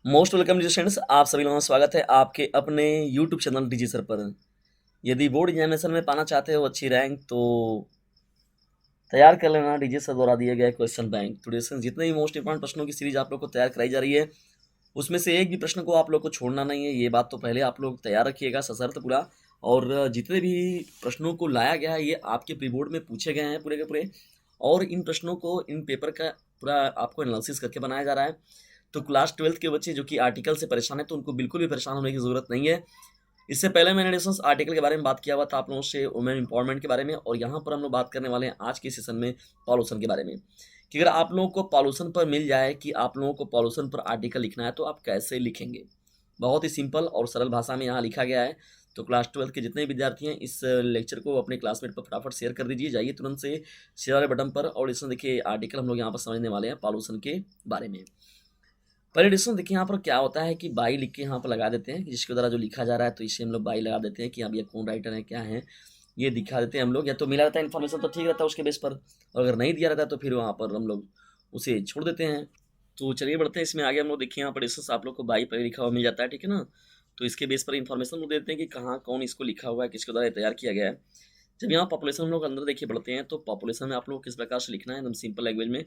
Most welcome dear students, आप सभी लोगों का स्वागत है आपके अपने यूट्यूब चैनल डीजी सर पर। यदि बोर्ड एग्जामिनेशन में पाना चाहते हो अच्छी रैंक तो तैयार कर लेना डीजी सर द्वारा दिए गए क्वेश्चन बैंक। तो डियर जितने भी मोस्ट इंपॉर्टेंट प्रश्नों की सीरीज आप लोग को तैयार कराई जा रही है उसमें से एक भी प्रश्न को आप लोग को छोड़ना नहीं है, ये बात तो पहले आप लोग तैयार रखिएगा सशर्त पूरा। और जितने भी प्रश्नों को लाया गया है ये आपके प्री बोर्ड में पूछे गए हैं पूरे के पूरे, और इन प्रश्नों को इन पेपर का पूरा आपको एनालिसिस करके बनाया जा रहा है। तो क्लास 12th के बच्चे जो कि आर्टिकल से परेशान है तो उनको बिल्कुल भी परेशान होने की ज़रूरत नहीं है। इससे पहले मैंने डिस्कस आर्टिकल के बारे में बात किया हुआ था आप लोगों से, वुमेन एम्पावरमेंट के बारे में, और यहाँ पर हम लोग बात करने वाले हैं आज के सेशन में पॉल्यूशन के बारे में कि अगर आप लोगों को पॉल्यूशन पर मिल जाए कि आप लोगों को पॉल्यूशन पर आर्टिकल लिखना है तो आप कैसे लिखेंगे। बहुत ही सिंपल और सरल भाषा में यहाँ लिखा गया है। तो क्लास 12 के जितने विद्यार्थी हैं इस लेक्चर को अपने क्लासमेट पर फटाफट शेयर कर दीजिए, जाइए तुरंत से शेयर वाले बटन पर, और इसमें देखिए आर्टिकल हम लोग यहाँ पर समझने वाले हैं पॉल्यूशन के बारे में। पहले डिस्कशन देखिए यहाँ पर क्या होता है कि बाई लिख के यहाँ पर लगा देते हैं कि जिसके द्वारा जो लिखा जा रहा है तो इसे हम लोग बाई लगा देते हैं कि अब ये कौन राइटर है क्या है ये दिखा देते हैं हम लोग। या तो मिला रहता है इन्फॉर्मेशन तो ठीक रहता है उसके बेस पर, और अगर नहीं दिया रहता है तो फिर वहाँ पर हम लोग उसे छोड़ देते हैं। तो चलिए बढ़ते हैं इसमें आगे। हम लोग देखिए यहाँ पर डिस्कस आप लोग को बाई पर लिखा हुआ मिल जाता है, ठीक है ना। तो इसके बेस पर इन्फॉर्मेशन लोग देते हैं कि कहाँ कौन इसको लिखा हुआ है, किसके द्वारा तैयार किया गया है। जब यहाँ पॉपुलेशन हम लोग अंदर देखिए बढ़ते हैं तो पॉपुलेशन में आप लोग किस प्रकार से लिखना है एकदम सिंपल लैंग्वेज में।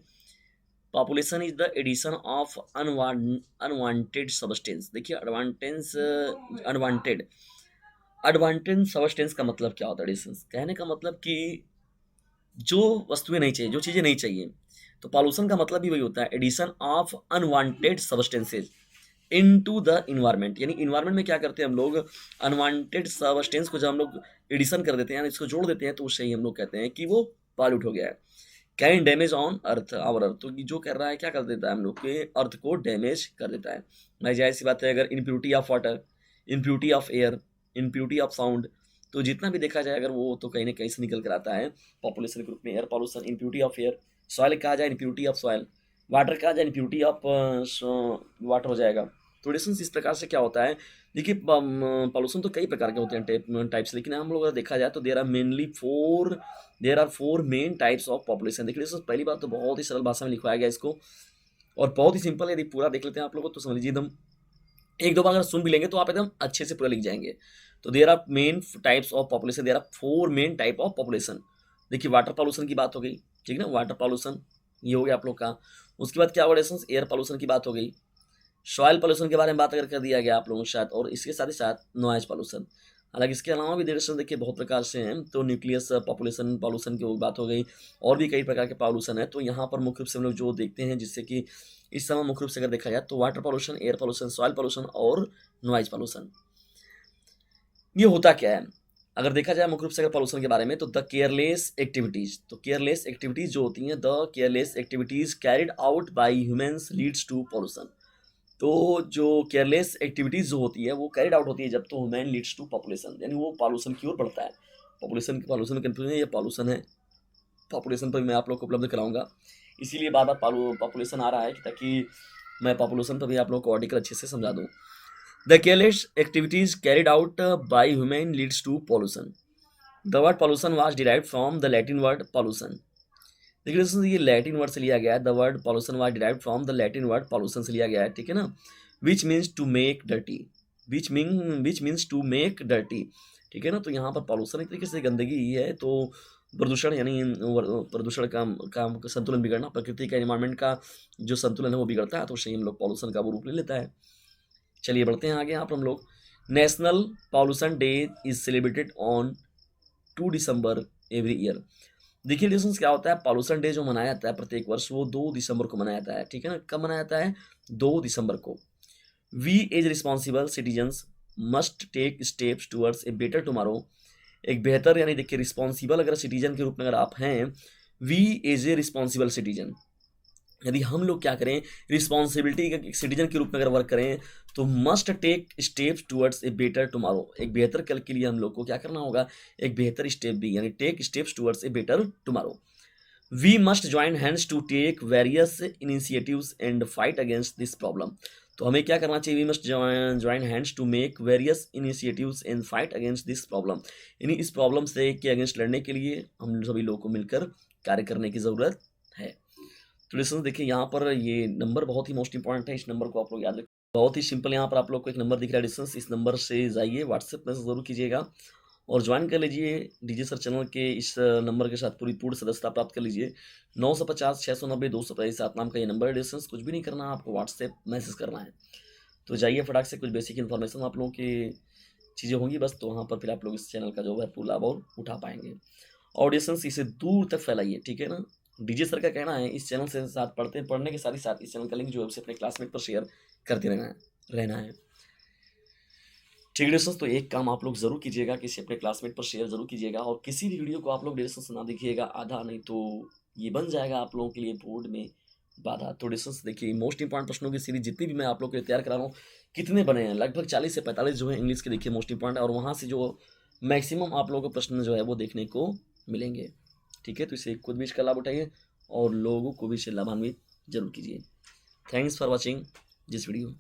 Population is the addition of unwanted substance. देखिए अनवांटेड एडवांटेज सबस्टेंस का मतलब क्या होता है। एडिशन कहने का मतलब कि जो वस्तुएं नहीं चाहिए, जो चीज़ें नहीं चाहिए। तो पॉल्यूशन का मतलब भी वही होता है, addition of unwanted substances into the environment. यानी इन्वायरमेंट में क्या करते हैं हम लोग, अनवांटेड सबस्टेंस को जब हम लोग एडिशन कर देते हैं, इसको जोड़ देते हैं, तो उससे ही हम लोग कहते हैं कि वो पॉल्यूट हो गया है। Can damage on earth our earth. तो जो कर रहा है क्या कर देता है हम लोग के अर्थ को डैमेज कर देता है। मैं जाहिर सी बात है, अगर impurity of water, impurity of air, impurity of sound, तो जितना भी देखा जाए अगर वो तो कहीं ना कहीं से निकल कर आता है पॉपुलेशन ग्रुप में। Air pollution impurity of air, soil कहा जाए इम्प्यूरिटी ऑफ सॉइल, वाटर कहा जाए इम्प्यूरिटी ऑफ वाटर हो जाएगा। तो डिस्टेंस इस प्रकार से क्या होता है। देखिए पॉल्यूशन तो कई प्रकार के होते हैं टाइप्स, लेकिन हम लोग अगर देखा जाए तो there are four main types of population. देखिए दोस्तों पहली बात तो बहुत ही सरल भाषा में लिखवाया गया इसको, और बहुत ही सिंपल है। यदि पूरा देख लेते हैं आप लोग तो समझ लीजिए एकदम, एक दो बार अगर सुन भी लेंगे तो आप एकदम अच्छे से पूरा लिख जाएंगे। तो there are main types of population, there are four main type of population. देखिए वाटर पॉल्यूशन की बात हो गई, ठीक है ना, वाटर पॉल्यूशन ये हो गया आप लोग का। उसके बाद क्या हुआ, एयर पॉल्यूशन की बात हो गई, सॉइल पोल्यूशन के बारे में बात अगर कर दिया गया आप लोगों के साथ, और इसके साथ ही साथ नॉइज पोल्यूशन। हालांकि इसके अलावा भी देश देखिए बहुत प्रकार से हैं, तो न्यूक्लियस पॉपुलेशन पॉल्यूशन की बात हो गई, और भी कई प्रकार के पॉल्यूशन है। तो यहाँ पर मुख्य रूप से हम लोग जो देखते हैं जिससे कि इस समय मुख्य रूप से अगर देखा जाए तो water pollution, air pollution, soil pollution और नॉइज पॉल्यूशन। ये होता क्या है अगर देखा जाए मुख्य रूप से अगर पॉल्यूशन के बारे में, तो द केयरलेस एक्टिविटीज, तो केयरलेस एक्टिविटीज जो होती हैं, the careless activities carried out by humans leads to pollution. तो जो केयरलेस एक्टिविटीज जो होती है वो कैरिड आउट होती है जब तो ह्यूमन लीड्स टू पॉपुलेशन, यानी वो पॉल्यूशन की ओर बढ़ता है। पॉल्यूशन कंफ्यूजन है, ये पॉल्यूशन है। पॉपुलेशन पर मैं आप लोग को उपलब्ध कराऊंगा, इसीलिए बार बार पॉपुलेशन आ रहा है कि ताकि मैं पॉपुलेशन पर भी आप लोग को आर्टिकल अच्छे से समझा दूँ। The careless activities carried out by human leads to pollution. The word pollution was derived from the Latin word pollution. देखिए दोस्तों ये लैटिन वर्ड से लिया गया है, the word pollution was derived from the Latin word pollution से लिया गया है, ठीक है ना, which means to make dirty, which means to make dirty, ठीक है ना। तो यहाँ पर पॉल्यूशन एक तरीके से गंदगी ही है, तो प्रदूषण यानी प्रदूषण का संतुलन बिगड़ना, प्रकृति का एनवायरमेंट का जो संतुलन है वो बिगड़ता है, तो उससे हम लोग पॉल्यूशन का वो रूप ले लेता है। चलिए बढ़ते हैं आगे। यहाँ पर हम लोग national pollution day is celebrated on 2 December every year. देखिए लिसन्स क्या होता है, पॉल्यूशन डे जो मनाया जाता है प्रत्येक वर्ष वो 2 दिसंबर को मनाया जाता है, ठीक है ना। कब मनाया जाता है, 2 दिसंबर को। We as responsible citizens must take steps towards a better tomorrow. एक बेहतर यानी देखिए रिस्पॉन्सिबल अगर सिटीजन के रूप में अगर आप हैं, we as a responsible citizen, यदि हम लोग क्या करें रिस्पॉन्सिबिलिटी के सिटीजन के रूप में अगर वर्क करें, तो must take steps towards a better tomorrow. एक बेहतर कल के लिए हम लोग को क्या करना होगा, एक बेहतर स्टेप भी, यानी take steps towards a better tomorrow. We must join hands to take various initiatives and fight against this problem. तो हमें क्या करना चाहिए, we must join hands to make various initiatives and fight against this problem. यानी इस problem से के against लड़ने के लिए हम सभी लोगों को मिलकर कार्य करने की ज़रूरत है। तो लिसनर्स देखिए यहाँ पर ये नंबर बहुत ही मोस्ट इंपॉर्टेंट है, इस नंबर को आप लोग याद रखें। बहुत ही सिंपल, यहाँ पर आप लोग को एक नंबर दिख रहा है डिस्टेंस, इस नंबर से जाइए, व्हाट्सएप मैसेज ज़रूर कीजिएगा और ज्वाइन कर लीजिए डीजे सर चैनल के इस नंबर के साथ पूरी पूर्ण सदस्यता प्राप्त कर लीजिए। 950 690 257 नाम का ये नंबर है डिस्टेंस, कुछ भी नहीं करना है आपको, व्हाट्सएप मैसेज करना है। तो जाइए फटाक से, कुछ बेसिक इन्फॉर्मेशन आप लोगों की चीज़ें होंगी बस, तो वहाँ पर फिर आप लोग इस चैनल का जो है पूरा लाभ और उठा पाएंगे। ऑडियंस इसे दूर तक फैलाइए, ठीक है ना। डीजे सर का कहना है इस चैनल से साथ पढ़ने के साथ ही साथ इस चैनल का लिंक जो है उसे अपने क्लासमेट पर शेयर करते रहना है। ठीक है डिस्टेंस, तो एक काम आप लोग जरूर कीजिएगा कि इसे अपने क्लासमेट पर शेयर जरूर कीजिएगा और किसी भी वीडियो को आप लोग डिस्टेंस ना देखिएगा आधा, नहीं तो ये बन जाएगा आप लोगों के लिए बोर्ड में बाधा। तो डिस्टेंस देखिए, मोस्ट इंपॉर्टेंट प्रश्नों की सीरीज जितनी भी मैं आप लोग के लिए तैयार करा रहा हूँ, कितने बने हैं, लगभग 40 से 45 जो है इंग्लिश के देखिए मोस्ट इंपॉर्टेंट, और वहाँ से जो मैक्सिमम आप लोगों को प्रश्न जो है वो देखने को मिलेंगे। ठीक है, तो इसे खुद भी इसका लाभ उठाइए और लोगों को भी इससे लाभान्वित जरूर कीजिए। Thanks for watching this video.